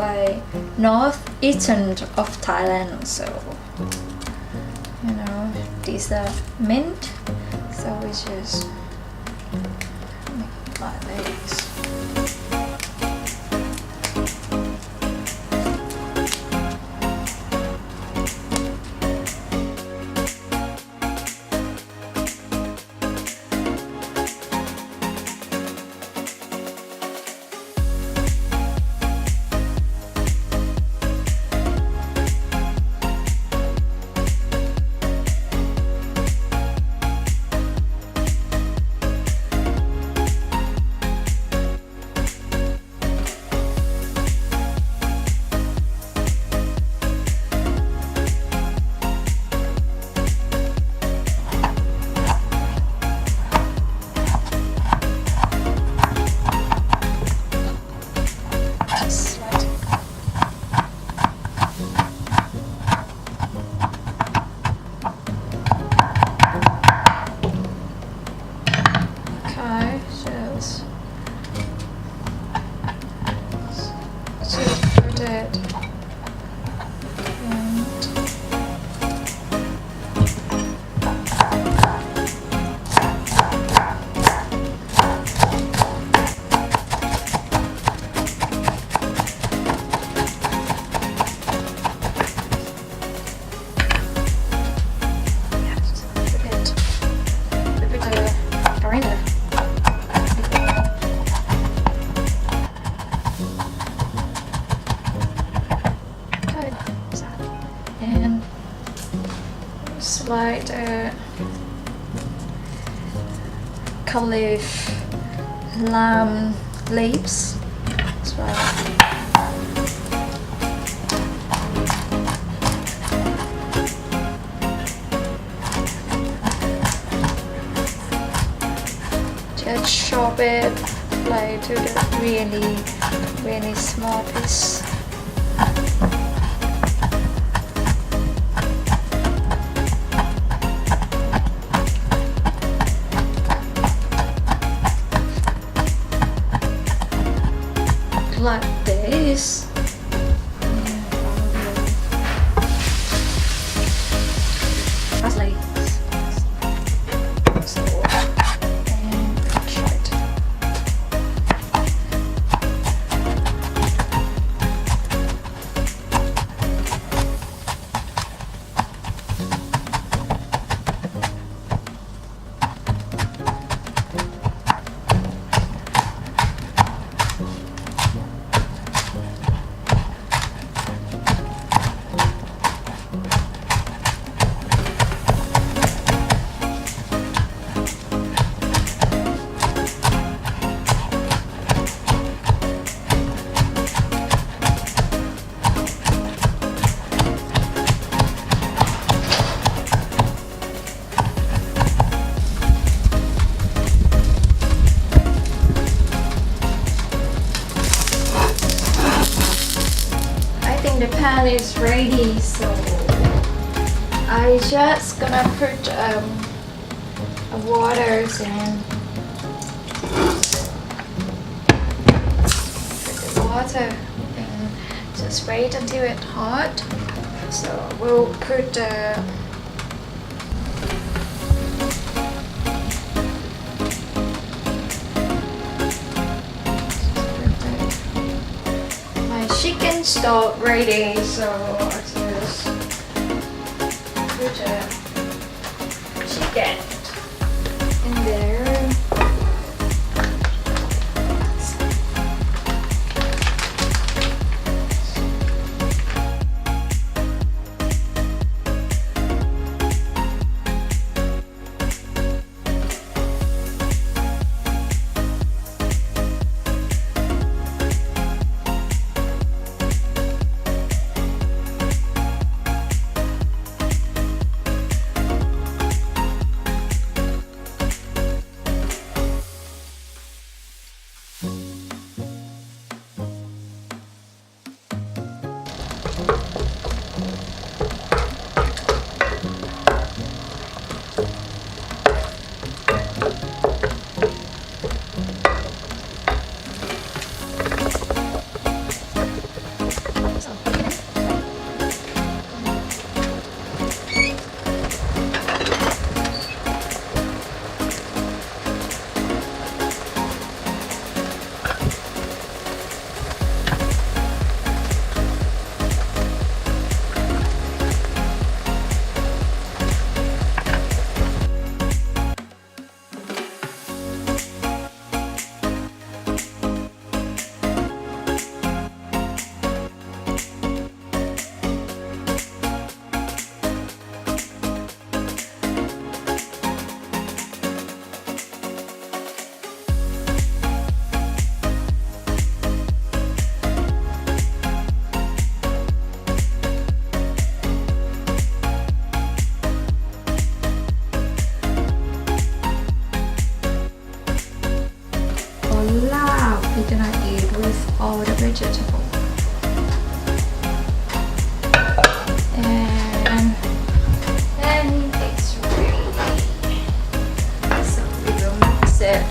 like northeastern of Thailand, so these are mint, so we just make it like this. Slide cauliflower lamb leaves as well. Just chop it like to the really small piece. Like this. Parsley. And carrot. The pan is ready, so I just gonna put water and put the water and just wait until it's hot. So we'll put chicken stock ready, so I just put chicken in there. we're gonna eat with all the vegetables. And then it's ready. So we will mix it.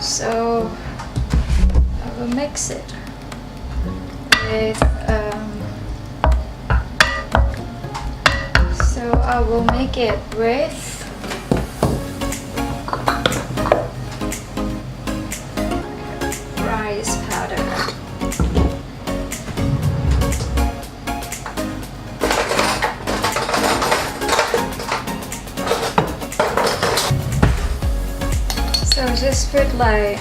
So I will mix it with so I will make it with rice powder. So just put like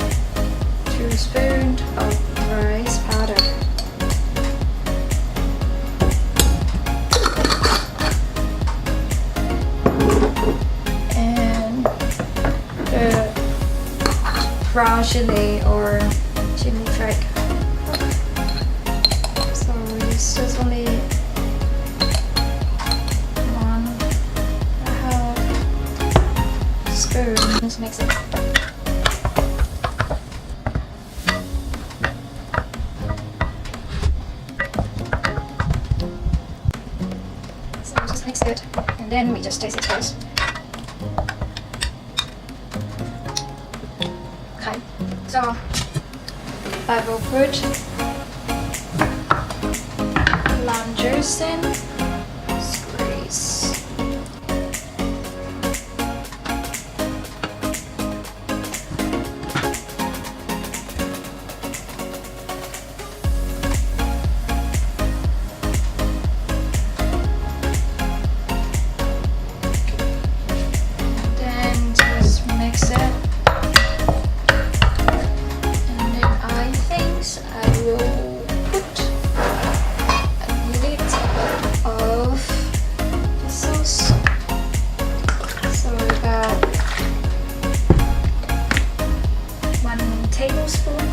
2 spoons of rice powder. And the brown chili or chili flake. So it's just only 1.5 spoon. Just mix it. Mix it and then we just taste it first. Okay, so I will put lime juice in, squeeze. Tablespoon.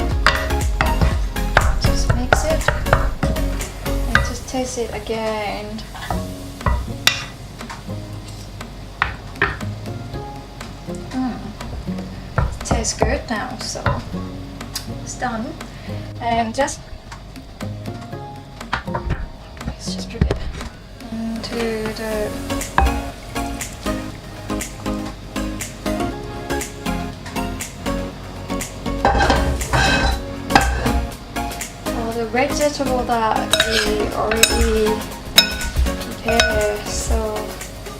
Just mix it and just taste it again. Tastes good now, so it's done. And let's just put it into the vegetable that we already prepared, so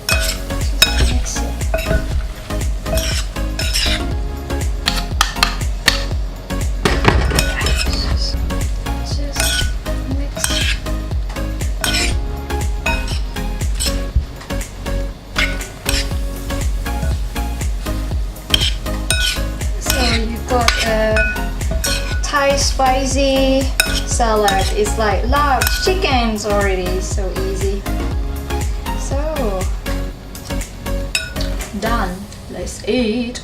just mix it. Just mix it. So you got a Thai spicy salad. It's like large chickens already, so easy. So done. Let's eat.